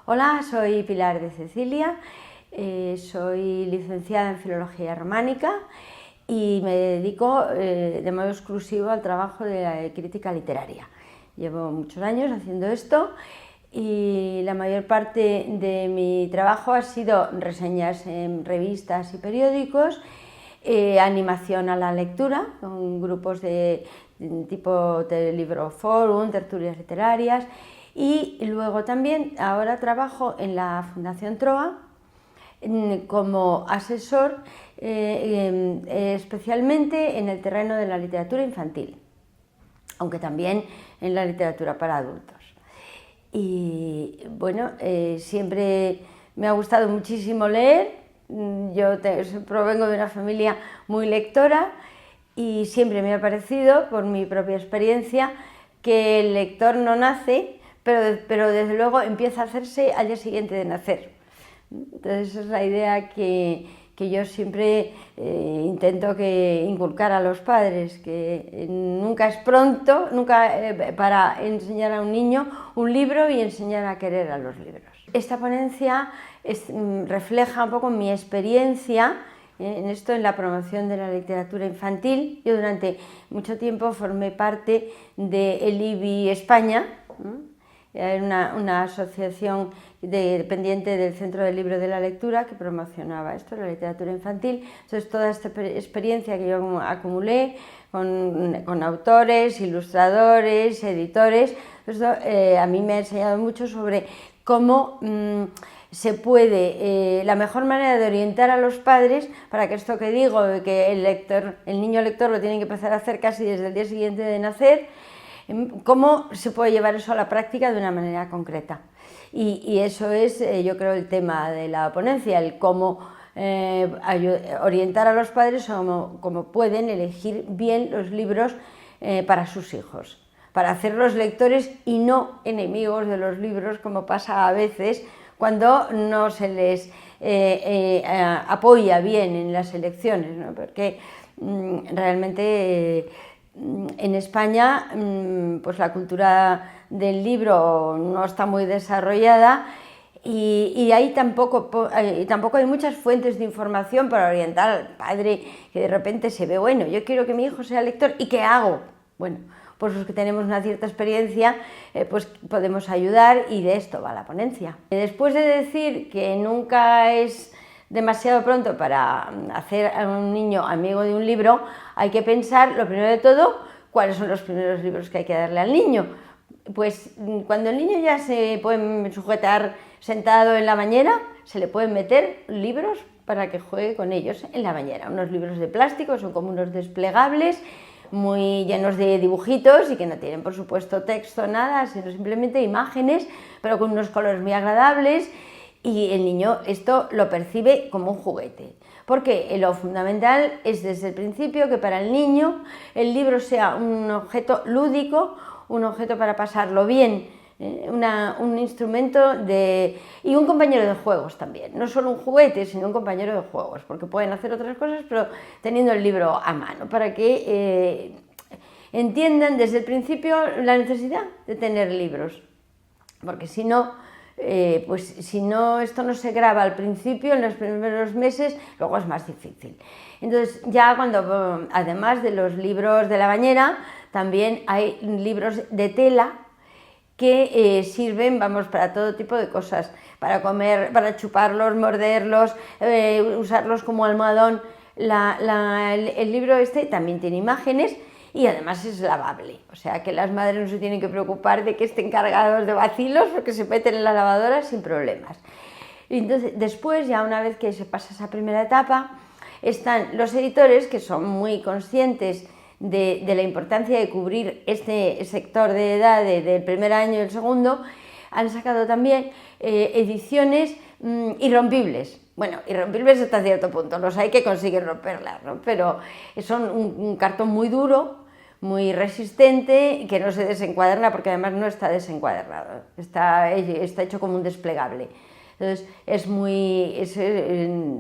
Hola, soy Pilar de Cecilia, soy licenciada en Filología Románica y me dedico de modo exclusivo al trabajo de la crítica literaria. Llevo muchos años haciendo esto y la mayor parte de mi trabajo ha sido reseñas en revistas y periódicos, animación a la lectura con grupos de tipo de libro forum, tertulias literarias, y luego también ahora trabajo en la Fundación Troa como asesor especialmente en el terreno de la literatura infantil, aunque también en la literatura para adultos. Y bueno, siempre me ha gustado muchísimo leer. Yo provengo de una familia muy lectora y siempre me ha parecido, por mi propia experiencia, que el lector no nace, pero desde luego empieza a hacerse al día siguiente de nacer. Entonces esa es la idea que yo siempre intento inculcar a los padres, que nunca es pronto, para enseñar a un niño un libro y enseñar a querer a los libros. Esta ponencia refleja un poco mi experiencia en esto, en la promoción de la literatura infantil. Yo durante mucho tiempo formé parte del IBI España, una asociación dependiente del Centro del Libro de la Lectura que promocionaba esto, la literatura infantil. Entonces toda esta experiencia que yo acumulé con autores, ilustradores, editores, esto, a mí me ha enseñado mucho sobre cómo se puede, la mejor manera de orientar a los padres para que esto que digo, que el niño lector lo tiene que empezar a hacer casi desde el día siguiente de nacer, cómo se puede llevar eso a la práctica de una manera concreta. Y eso es, yo creo, el tema de la ponencia, el cómo orientar a los padres cómo pueden elegir bien los libros para sus hijos, para hacerlos lectores y no enemigos de los libros, como pasa a veces cuando no se les apoya bien en las elecciones, ¿no? Porque realmente en España pues la cultura del libro no está muy desarrollada y ahí tampoco hay muchas fuentes de información para orientar al padre que de repente se ve, bueno, yo quiero que mi hijo sea lector, ¿y qué hago? Bueno, pues los que tenemos una cierta experiencia pues podemos ayudar, y de esto va la ponencia. Después de decir que nunca es demasiado pronto para hacer a un niño amigo de un libro, hay que pensar, lo primero de todo, cuáles son los primeros libros que hay que darle al niño. Pues cuando el niño ya se puede sujetar sentado en la bañera, se le pueden meter libros para que juegue con ellos en la bañera. Unos libros de plástico, son como unos desplegables, muy llenos de dibujitos y que no tienen, por supuesto, texto, nada, sino simplemente imágenes, pero con unos colores muy agradables. Y el niño esto lo percibe como un juguete, porque lo fundamental es desde el principio que para el niño el libro sea un objeto lúdico, un objeto para pasarlo bien, un instrumento y un compañero de juegos también, no solo un juguete, sino un compañero de juegos, porque pueden hacer otras cosas, pero teniendo el libro a mano, para que entiendan desde el principio la necesidad de tener libros, porque si no, pues si no, esto no se graba al principio, en los primeros meses, luego es más difícil. Entonces ya cuando, además de los libros de la bañera, también hay libros de tela que sirven, vamos, para todo tipo de cosas, para comer, para chuparlos, morderlos, usarlos como almohadón. El libro este también tiene imágenes y además es lavable, o sea que las madres no se tienen que preocupar de que estén cargados de bacilos porque se meten en la lavadora sin problemas. Y entonces, después, ya una vez que se pasa esa primera etapa, están los editores que son muy conscientes de la importancia de cubrir este sector de edad del primer año y el segundo. Han sacado también ediciones irrompibles. Bueno, irrompibles hasta cierto punto, los hay que consiguen romperlas, ¿no? Pero son un cartón muy duro, muy resistente, que no se desencuaderna porque además no está desencuadernado, está hecho como un desplegable. Entonces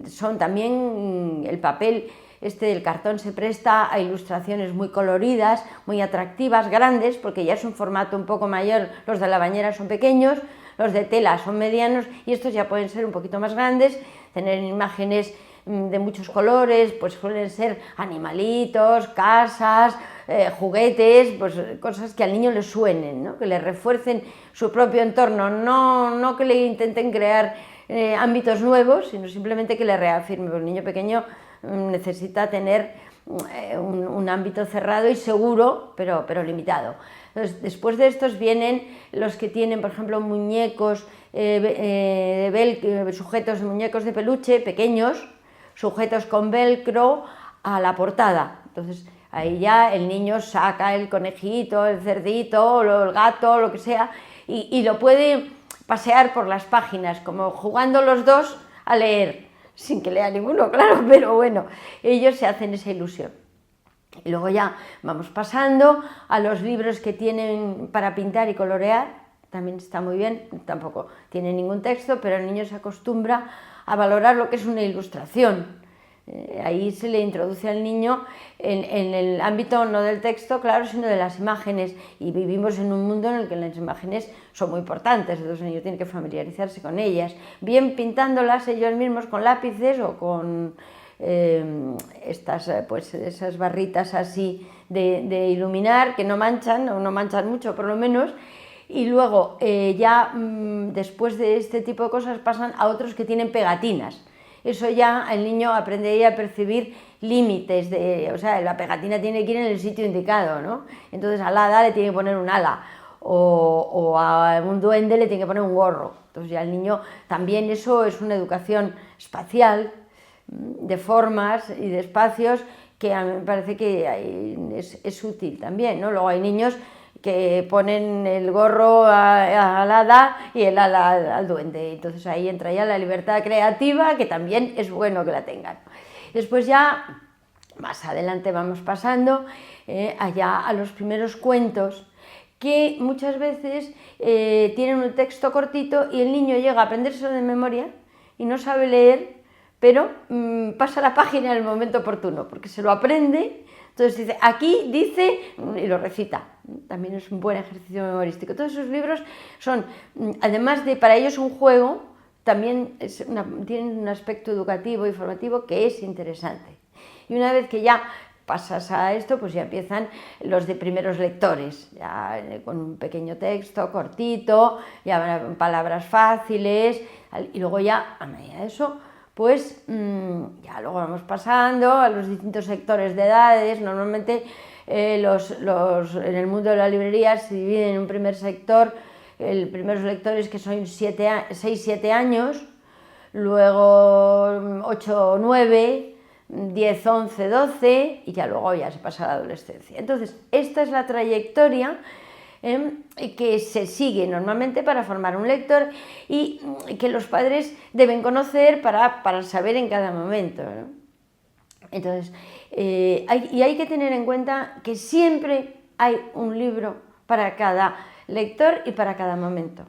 son también el papel del cartón se presta a ilustraciones muy coloridas, muy atractivas, grandes, porque ya es un formato un poco mayor, los de la bañera son pequeños, los de tela son medianos y estos ya pueden ser un poquito más grandes, tener imágenes de muchos colores, pues suelen ser animalitos, casas, juguetes, pues cosas que al niño le suenen, ¿no? Que le refuercen su propio entorno, no que le intenten crear ámbitos nuevos, sino simplemente que le reafirme. El niño pequeño necesita tener un ámbito cerrado y seguro, pero limitado. Entonces, después de estos vienen los que tienen, por ejemplo, muñecos, sujetos de muñecos de peluche pequeños, sujetos con velcro a la portada. Entonces, ahí ya el niño saca el conejito, el cerdito, el gato, lo que sea, y lo puede pasear por las páginas, como jugando los dos a leer, sin que lea ninguno, claro, pero bueno, ellos se hacen esa ilusión. Y luego ya vamos pasando a los libros que tienen para pintar y colorear, también está muy bien, tampoco tiene ningún texto, pero el niño se acostumbra a valorar lo que es una ilustración. Ahí se le introduce al niño en el ámbito no del texto, claro, sino de las imágenes, y vivimos en un mundo en el que las imágenes son muy importantes, entonces el niño tiene que familiarizarse con ellas, bien pintándolas ellos mismos con lápices o con pues esas barritas así de iluminar que no manchan, o no manchan mucho por lo menos. Y luego después de este tipo de cosas pasan a otros que tienen pegatinas. Eso ya el niño aprendería a percibir límites, o sea, la pegatina tiene que ir en el sitio indicado, ¿no? Entonces al hada le tiene que poner un ala, o a un duende le tiene que poner un gorro. Entonces ya el niño también, eso es una educación espacial, de formas y de espacios, que a mí me parece que es útil también, ¿no? Luego hay niños que ponen el gorro al hada y el ala al duende, entonces ahí entra ya la libertad creativa, que también es bueno que la tengan. Después ya, más adelante vamos pasando allá a los primeros cuentos, que muchas veces tienen un texto cortito y el niño llega a aprendérselo de memoria y no sabe leer, pero pasa la página en el momento oportuno, porque se lo aprende. Entonces dice, aquí dice, y lo recita. También es un buen ejercicio memorístico. Todos esos libros son, además de para ellos un juego, también tienen un aspecto educativo y formativo que es interesante. Y una vez que ya pasas a esto, pues ya empiezan los de primeros lectores, ya con un pequeño texto cortito, ya palabras fáciles, y luego ya, a medida de eso, pues ya luego vamos pasando a los distintos sectores de edades. Normalmente en el mundo de la librería se divide en un primer sector, primeros lectores que son 6-7 años, luego 8 9, 10, 11, 12 y ya luego ya se pasa a la adolescencia. Entonces, esta es la trayectoria que se sigue normalmente para formar un lector y que los padres deben conocer para saber en cada momento, ¿no? Entonces, hay que tener en cuenta que siempre hay un libro para cada lector y para cada momento.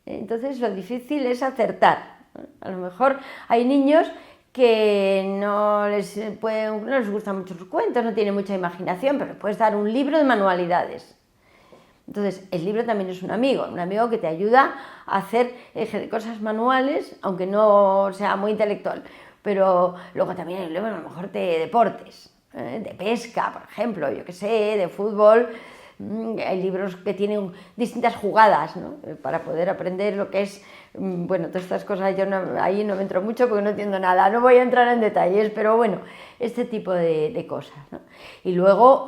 Entonces, lo difícil es acertar. A lo mejor hay niños que no les gustan mucho los cuentos, no tienen mucha imaginación, pero puedes dar un libro de manualidades. Entonces, el libro también es un amigo que te ayuda a hacer cosas manuales, aunque no sea muy intelectual. Pero luego también hay libros a lo mejor de deportes, de pesca, por ejemplo, yo qué sé, de fútbol. Hay libros que tienen distintas jugadas, ¿no? Para poder aprender lo que es, bueno, todas estas cosas. Yo ahí no me entro mucho porque no entiendo nada, no voy a entrar en detalles, pero bueno, este tipo de cosas, ¿no? Y luego,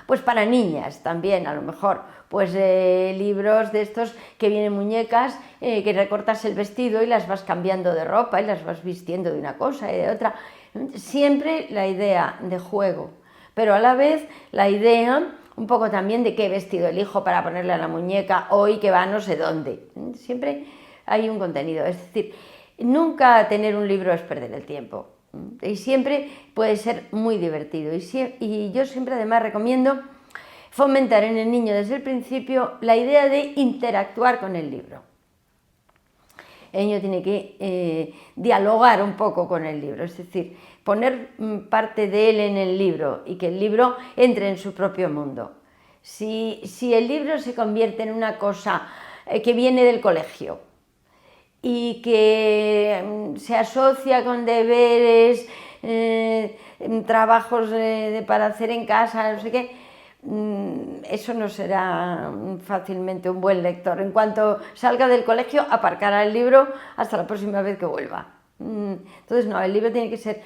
pues para niñas también, a lo mejor, pues libros de estos que vienen muñecas, que recortas el vestido y las vas cambiando de ropa y las vas vistiendo de una cosa y de otra. Siempre la idea de juego, pero a la vez la idea un poco también de qué vestido elijo para ponerle a la muñeca hoy que va a no sé dónde. Siempre hay un contenido, es decir, nunca tener un libro es perder el tiempo. Y siempre puede ser muy divertido. Y yo siempre además recomiendo fomentar en el niño desde el principio la idea de interactuar con el libro. El niño tiene que dialogar un poco con el libro, es decir, poner parte de él en el libro y que el libro entre en su propio mundo. Si el libro se convierte en una cosa que viene del colegio y que se asocia con deberes, trabajos para hacer en casa, no sé qué, eso no será fácilmente un buen lector. En cuanto salga del colegio, aparcará el libro hasta la próxima vez que vuelva. Entonces, no, el libro tiene que ser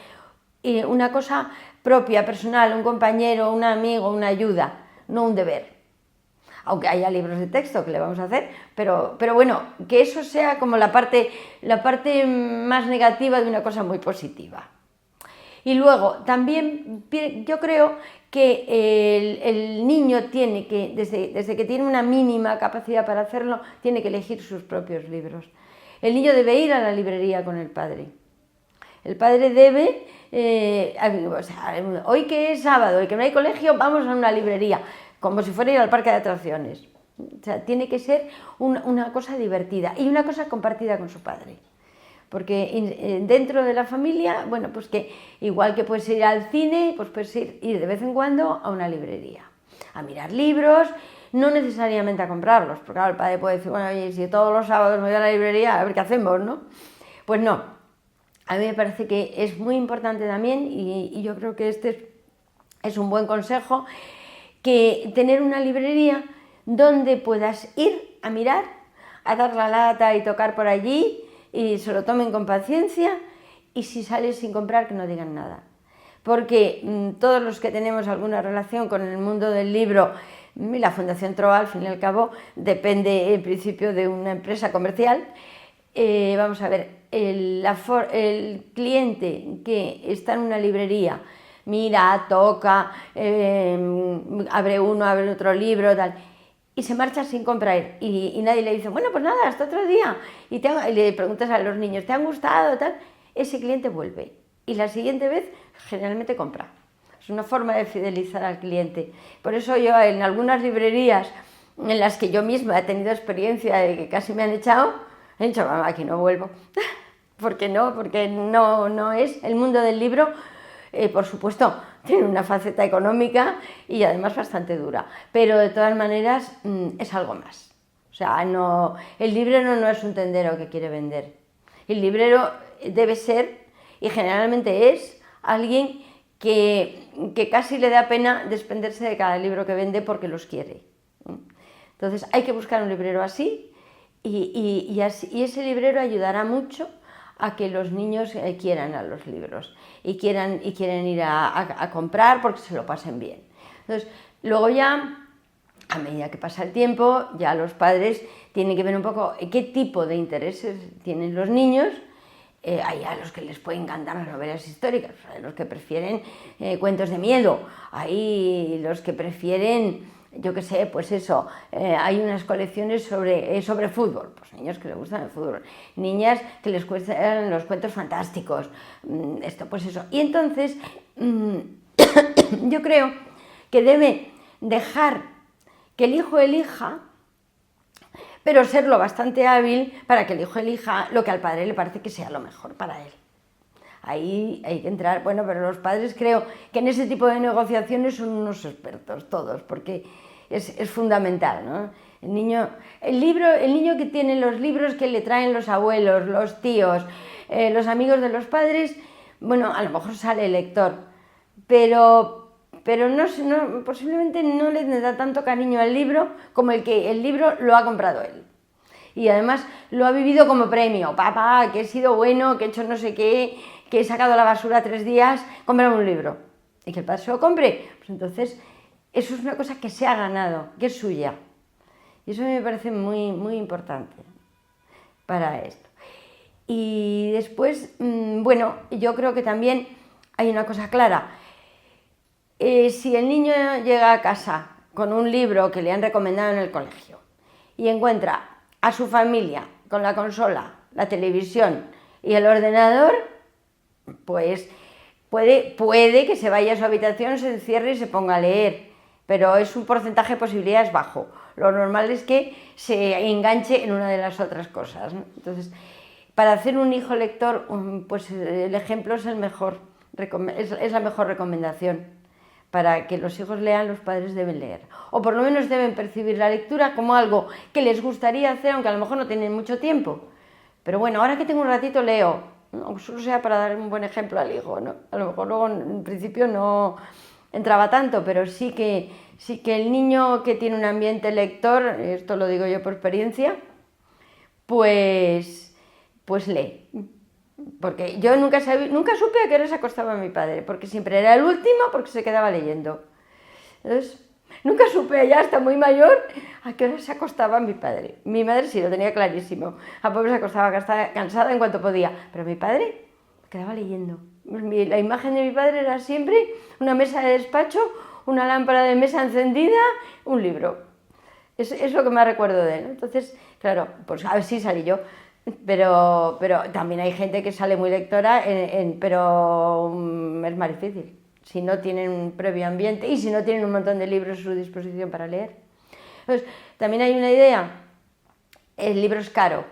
una cosa propia, personal, un compañero, un amigo, una ayuda, no un deber. Aunque haya libros de texto que le vamos a hacer, pero bueno, que eso sea como la parte más negativa de una cosa muy positiva. Y luego, también yo creo que el niño tiene que, desde que tiene una mínima capacidad para hacerlo, tiene que elegir sus propios libros. El niño debe ir a la librería con el padre. El padre debe, o sea, hoy que es sábado y que no hay colegio, vamos a una librería, como si fuera ir al parque de atracciones. O sea, tiene que ser una cosa divertida y una cosa compartida con su padre. Porque dentro de la familia, bueno, pues que igual que puedes ir al cine, pues puedes ir de vez en cuando a una librería, a mirar libros, no necesariamente a comprarlos, porque claro, el padre puede decir, bueno, oye, si todos los sábados me voy a la librería, a ver qué hacemos, ¿no? Pues no, a mí me parece que es muy importante también, y yo creo que este es un buen consejo, que tener una librería donde puedas ir a mirar, a dar la lata y tocar por allí, y se lo tomen con paciencia, y si sales sin comprar, que no digan nada. Porque todos los que tenemos alguna relación con el mundo del libro, la Fundación Troa, al fin y al cabo, depende en principio de una empresa comercial. Vamos a ver, el cliente que está en una librería, mira, toca, abre uno, abre otro libro, tal, y se marcha sin comprar, y nadie le dice, bueno, pues nada, hasta otro día, y le preguntas a los niños, ¿te han gustado? Tal, ese cliente vuelve, y la siguiente vez generalmente compra. Es una forma de fidelizar al cliente. Por eso yo en algunas librerías en las que yo misma he tenido experiencia de que casi me han echado, he dicho, mamá, aquí no vuelvo. Porque no es el mundo del libro, por supuesto, tiene una faceta económica y además bastante dura, pero de todas maneras es algo más. O sea, el librero no es un tendero que quiere vender. El librero debe ser, y generalmente es, alguien que casi le da pena desprenderse de cada libro que vende porque los quiere. Entonces hay que buscar un librero así, y ese librero ayudará mucho a que los niños quieran a los libros y quieren ir a comprar porque se lo pasen bien. Entonces, luego ya, a medida que pasa el tiempo, ya los padres tienen que ver un poco qué tipo de intereses tienen los niños. Hay a los que les pueden encantar las novelas históricas, hay los que prefieren cuentos de miedo, hay los que prefieren, yo qué sé, pues eso, hay unas colecciones sobre fútbol, pues niños que les gustan el fútbol, niñas que les gustan los cuentos fantásticos, esto, pues eso. Y entonces, yo creo que debe dejar que el hijo elija, pero serlo bastante hábil para que el hijo elija lo que al padre le parece que sea lo mejor para él. Ahí hay que entrar, bueno, pero los padres creo que en ese tipo de negociaciones son unos expertos todos, porque es fundamental, ¿no? El niño que tiene los libros que le traen los abuelos, los tíos, los amigos de los padres, bueno, a lo mejor sale el lector, pero posiblemente no le da tanto cariño al libro como el libro lo ha comprado él. Y además lo ha vivido como premio. Papá, que he sido bueno, que he hecho no sé qué, que he sacado la basura 3 días, cómprame un libro. Y que el padre se lo compre. Pues entonces, eso es una cosa que se ha ganado, que es suya. Y eso me parece muy, muy importante para esto. Y después, bueno, yo creo que también hay una cosa clara. Si el niño llega a casa con un libro que le han recomendado en el colegio y encuentra a su familia con la consola, la televisión y el ordenador, pues puede que se vaya a su habitación, se encierre y se ponga a leer, pero es un porcentaje de posibilidades bajo. Lo normal es que se enganche en una de las otras cosas, ¿no? Entonces, para hacer un hijo lector, pues el ejemplo es la mejor recomendación. para que los hijos lean, los padres deben leer. O por lo menos deben percibir la lectura como algo que les gustaría hacer, aunque a lo mejor no tienen mucho tiempo. Pero bueno, ahora que tengo un ratito leo, aunque solo sea para dar un buen ejemplo al hijo, ¿no? A lo mejor luego en principio no entraba tanto, pero sí que el niño que tiene un ambiente lector, esto lo digo yo por experiencia, pues lee. Porque yo nunca supe a qué hora se acostaba mi padre, porque siempre era el último, porque se quedaba leyendo. Entonces, nunca supe ya hasta muy mayor a qué hora se acostaba mi padre. Mi madre sí lo tenía clarísimo. A pobre se acostaba cansada en cuanto podía, pero mi padre quedaba leyendo. La imagen de mi padre era siempre una mesa de despacho, una lámpara de mesa encendida, un libro. Es lo que más recuerdo de él. Entonces, claro, pues a ver si salí yo. Pero también hay gente que sale muy lectora, pero es más difícil si no tienen un previo ambiente y si no tienen un montón de libros a su disposición para leer. Entonces, también hay una idea, el libro es caro.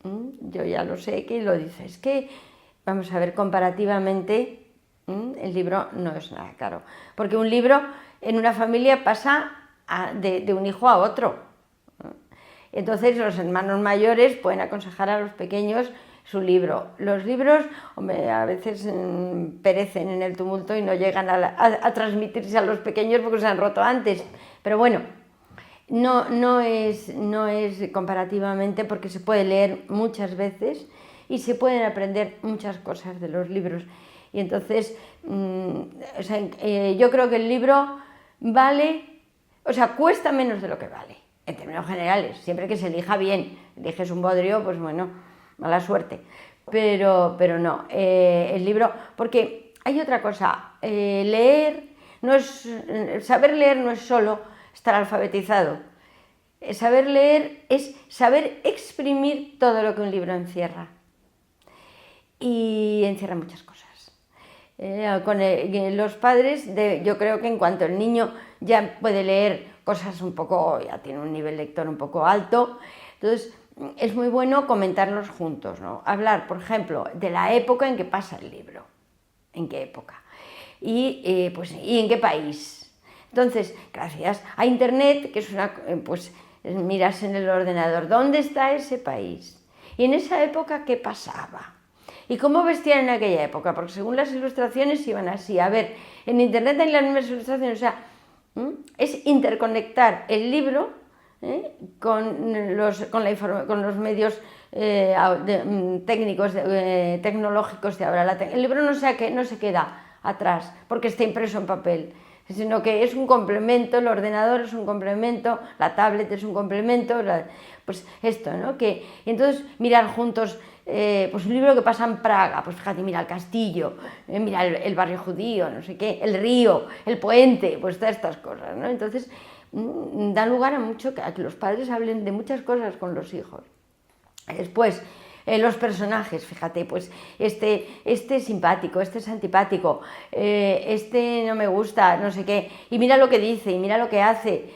Yo ya lo sé que lo dice, es que, vamos a ver, comparativamente, el libro no es nada caro, porque un libro en una familia pasa de un hijo a otro. Entonces los hermanos mayores pueden aconsejar a los pequeños su libro. Los libros, hombre, a veces perecen en el tumulto y no llegan a transmitirse a los pequeños porque se han roto antes. Pero bueno, no es comparativamente, porque se puede leer muchas veces y se pueden aprender muchas cosas de los libros. Y entonces, yo creo que el libro cuesta menos de lo que vale. En términos generales, siempre que se elija bien. Eliges un bodrio, pues bueno, mala suerte. Pero no, el libro, porque hay otra cosa, saber leer no es solo estar alfabetizado. Saber leer es saber exprimir todo lo que un libro encierra. Y encierra muchas cosas. Con los padres, yo creo que en cuanto el niño ya puede leer cosas ya tiene un nivel lector un poco alto, entonces es muy bueno comentarlos juntos, ¿no? Hablar, por ejemplo, de la época en que pasa el libro, en qué época, y en qué país. Entonces, gracias a Internet, que es miras en el ordenador, ¿dónde está ese país? Y en esa época, ¿qué pasaba? ¿Y cómo vestían en aquella época? Porque según las ilustraciones iban así. A ver, en Internet hay las mismas ilustraciones, es interconectar el libro con los medios técnicos, tecnológicos de ahora. El libro no se queda atrás porque está impreso en papel, sino que es un complemento, el ordenador es un complemento, la tablet es un complemento, pues esto, ¿no? Y entonces mirar juntos un libro que pasa en Praga, pues fíjate, mira el castillo, mira el barrio judío, no sé qué, el río, el puente, pues todas estas cosas, ¿no? Entonces da lugar a que los padres hablen de muchas cosas con los hijos. Después, los personajes, fíjate, pues este es simpático, este es antipático, este no me gusta, no sé qué, y mira lo que dice, y mira lo que hace.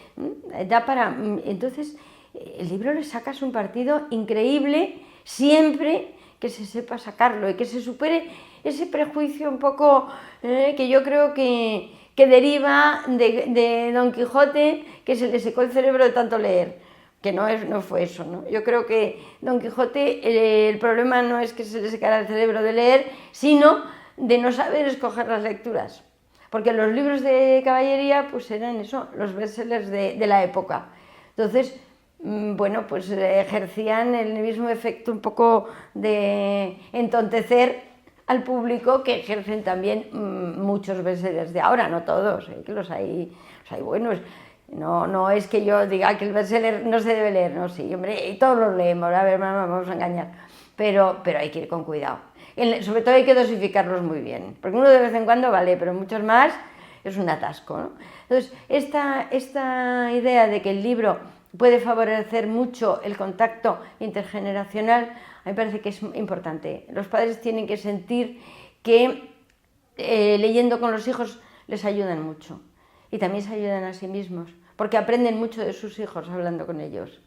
Entonces, el libro le sacas un partido increíble siempre que se sepa sacarlo y que se supere ese prejuicio un poco que yo creo que deriva de Don Quijote, que se le secó el cerebro de tanto leer. Que no fue eso, ¿no? Yo creo que Don Quijote, el problema no es que se le secara el cerebro de leer, sino de no saber escoger las lecturas. Porque los libros de caballería, pues eran eso, los bestsellers de la época. Entonces, ejercían el mismo efecto un poco de entontecer al público que ejercen también muchos bestsellers de ahora, no todos, que los hay buenos. No es que yo diga que el bestseller no se debe leer, no, sí, hombre, y todos los leemos, a ver, mamá, vamos a engañar, pero hay que ir con cuidado. Sobre todo hay que dosificarlos muy bien, porque uno de vez en cuando vale, pero muchos más es un atasco, ¿no? Entonces, esta idea de que el libro puede favorecer mucho el contacto intergeneracional, a mí me parece que es importante. Los padres tienen que sentir que leyendo con los hijos les ayudan mucho y también se ayudan a sí mismos, porque aprenden mucho de sus hijos hablando con ellos.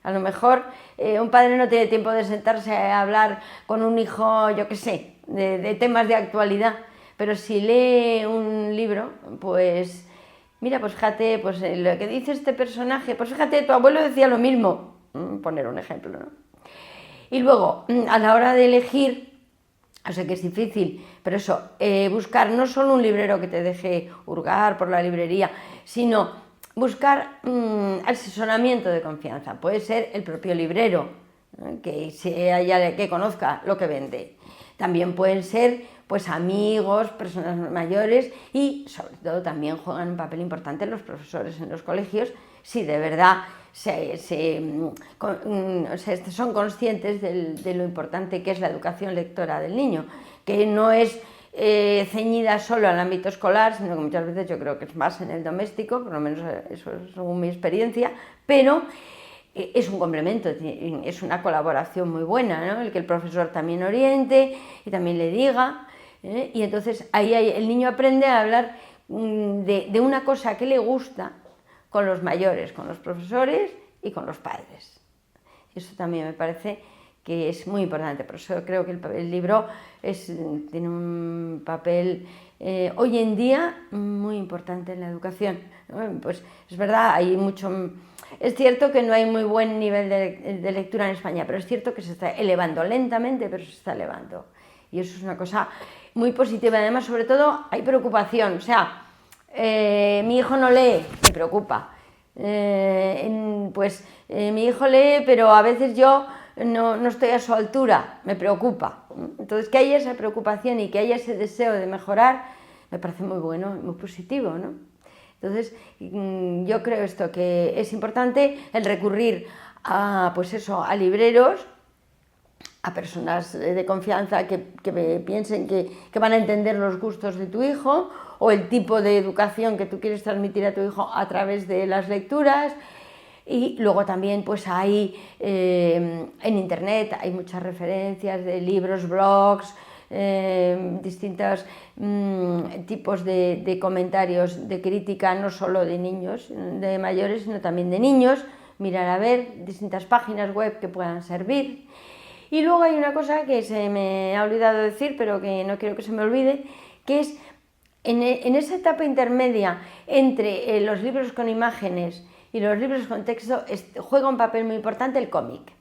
A lo mejor un padre no tiene tiempo de sentarse a hablar con un hijo, yo qué sé, de temas de actualidad, pero si lee un libro, pues mira, pues fíjate, pues lo que dice este personaje, pues fíjate, tu abuelo decía lo mismo, poner un ejemplo, ¿no? Y luego, a la hora de elegir, o sea que es difícil, pero eso, buscar no solo un librero que te deje hurgar por la librería, sino buscar asesoramiento de confianza. Puede ser el propio librero, que conozca lo que vende. También pueden ser pues amigos, personas mayores y sobre todo también juegan un papel importante los profesores en los colegios si de verdad son conscientes de lo importante que es la educación lectora del niño, que no es ceñida solo al ámbito escolar, sino que muchas veces yo creo que es más en el doméstico, por lo menos eso es según mi experiencia, pero es un complemento, es una colaboración muy buena, ¿no? El que el profesor también oriente y también le diga, y entonces ahí el niño aprende a hablar de una cosa que le gusta con los mayores, con los profesores y con los padres. Eso también me parece que es muy importante, por eso creo que el libro tiene un papel hoy en día muy importante en la educación. Pues es verdad, hay mucho... Es cierto que no hay muy buen nivel de lectura en España, pero es cierto que se está elevando lentamente, pero se está elevando. Y eso es una cosa muy positiva. Además, sobre todo, hay preocupación. O sea, mi hijo no lee, me preocupa. Mi hijo lee, pero a veces yo no estoy a su altura, me preocupa. Entonces, que haya esa preocupación y que haya ese deseo de mejorar, me parece muy bueno, muy positivo, ¿no? Entonces, yo creo esto, que es importante el recurrir a libreros, a personas de confianza que piensen que van a entender los gustos de tu hijo o el tipo de educación que tú quieres transmitir a tu hijo a través de las lecturas. Y luego también pues hay en internet hay muchas referencias de libros, blogs, distintos tipos de comentarios, de crítica, no solo de niños, de mayores, sino también de niños, mirar a ver distintas páginas web que puedan servir. Y luego hay una cosa que se me ha olvidado decir, pero que no quiero que se me olvide, que es en esa etapa intermedia entre los libros con imágenes y los libros con texto juega un papel muy importante el cómic.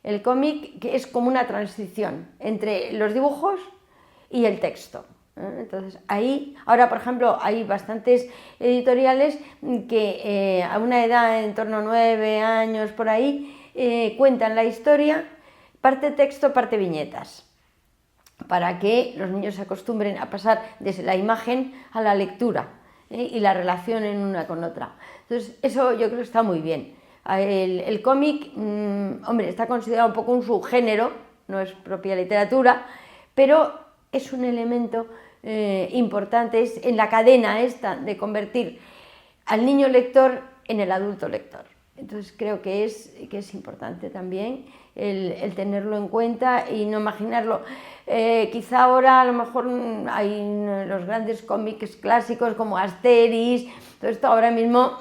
El cómic que es como una transición entre los dibujos y el texto. Entonces ahí, ahora por ejemplo, hay bastantes editoriales que a una edad en torno a 9 años por ahí cuentan la historia, parte texto, parte viñetas, para que los niños se acostumbren a pasar desde la imagen a la lectura y la relación en una con otra. Entonces eso yo creo que está muy bien. El cómic, hombre, está considerado un poco un subgénero, no es propia literatura, pero es un elemento importante, es en la cadena esta de convertir al niño lector en el adulto lector. Entonces creo que es importante también el tenerlo en cuenta y no imaginarlo. Quizá ahora a lo mejor hay los grandes cómics clásicos como Asterix, todo esto ahora mismo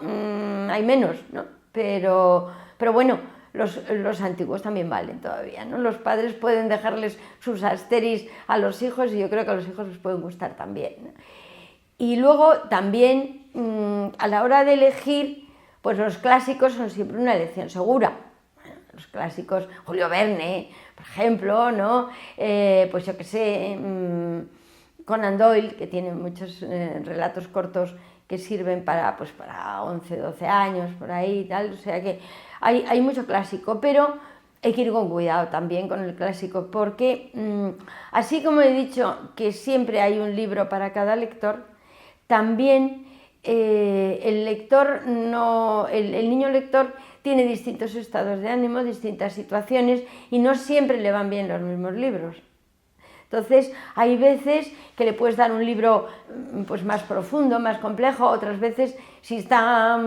hay menos, ¿no? Pero bueno, los antiguos también valen todavía, ¿no? Los padres pueden dejarles sus Asterix a los hijos y yo creo que a los hijos les pueden gustar también, ¿no? Y luego también a la hora de elegir, pues los clásicos son siempre una elección segura. Los clásicos, Julio Verne, por ejemplo, ¿no? Pues yo qué sé, Conan Doyle, que tiene muchos relatos cortos que sirven para 11, 12 años, por ahí y tal, o sea que hay mucho clásico, pero hay que ir con cuidado también con el clásico, porque así como he dicho que siempre hay un libro para cada lector, también el niño lector tiene distintos estados de ánimo, distintas situaciones y no siempre le van bien los mismos libros. Entonces hay veces que le puedes dar un libro pues más profundo, más complejo, otras veces si está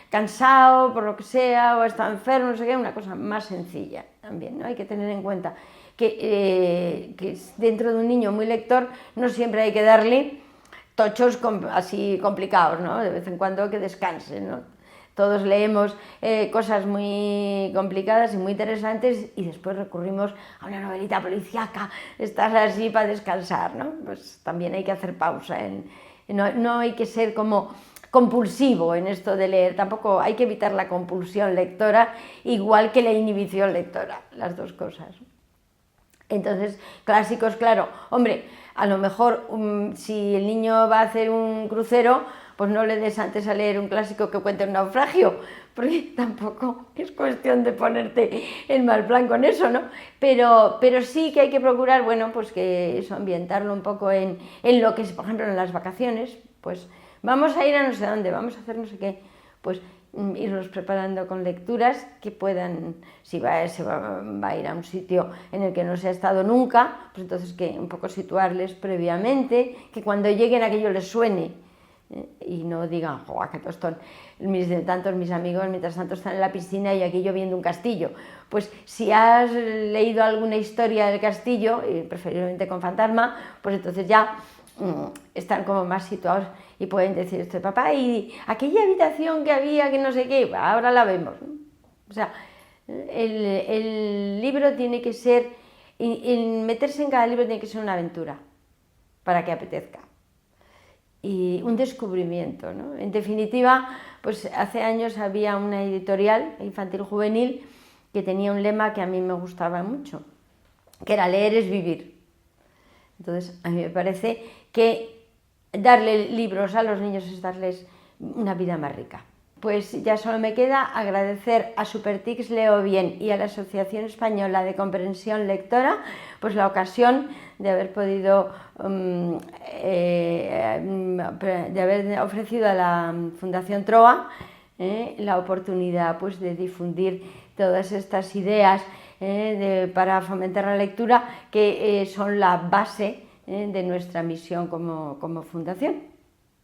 cansado por lo que sea o está enfermo, no sé qué, una cosa más sencilla también, ¿no? Hay que tener en cuenta que dentro de un niño muy lector no siempre hay que darle tochos así complicados, ¿no? De vez en cuando que descanse, ¿no? todos leemos cosas muy complicadas y muy interesantes y después recurrimos a una novelita policíaca, estás así para descansar, ¿no? Pues también hay que hacer pausa, no hay que ser como compulsivo en esto de leer, tampoco hay que evitar la compulsión lectora, igual que la inhibición lectora, las dos cosas. Entonces, clásicos, claro, hombre, a lo mejor si el niño va a hacer un crucero, pues no le des antes a leer un clásico que cuente un naufragio, porque tampoco es cuestión de ponerte en mal plan con eso, ¿no? Pero sí que hay que procurar, bueno, pues que eso, ambientarlo un poco en lo que es, por ejemplo, en las vacaciones, pues vamos a ir a no sé dónde, vamos a hacer no sé qué, pues irlos preparando con lecturas que puedan, si se va a ir a un sitio en el que no se ha estado nunca, pues entonces que un poco situarles previamente, que cuando lleguen aquello les suene, y no digan, ¡joder, qué tostón! Mis amigos mientras tanto están en la piscina y aquí yo viendo un castillo. Pues si has leído alguna historia del castillo, preferiblemente con fantasma, pues entonces ya están como más situados y pueden decir esto, papá, y aquella habitación que había, que no sé qué, ahora la vemos. O sea, el libro tiene que ser, meterse en cada libro tiene que ser una aventura para que apetezca. Y un descubrimiento, ¿no? En definitiva, pues hace años había una editorial infantil juvenil que tenía un lema que a mí me gustaba mucho, que era leer es vivir. Entonces, a mí me parece que darle libros a los niños es darles una vida más rica. Pues ya solo me queda agradecer a Supertix Leo Bien y a la Asociación Española de Comprensión Lectora pues la ocasión de haber podido, de haber ofrecido a la Fundación TROA la oportunidad pues, de difundir todas estas ideas para fomentar la lectura que son la base de nuestra misión como fundación.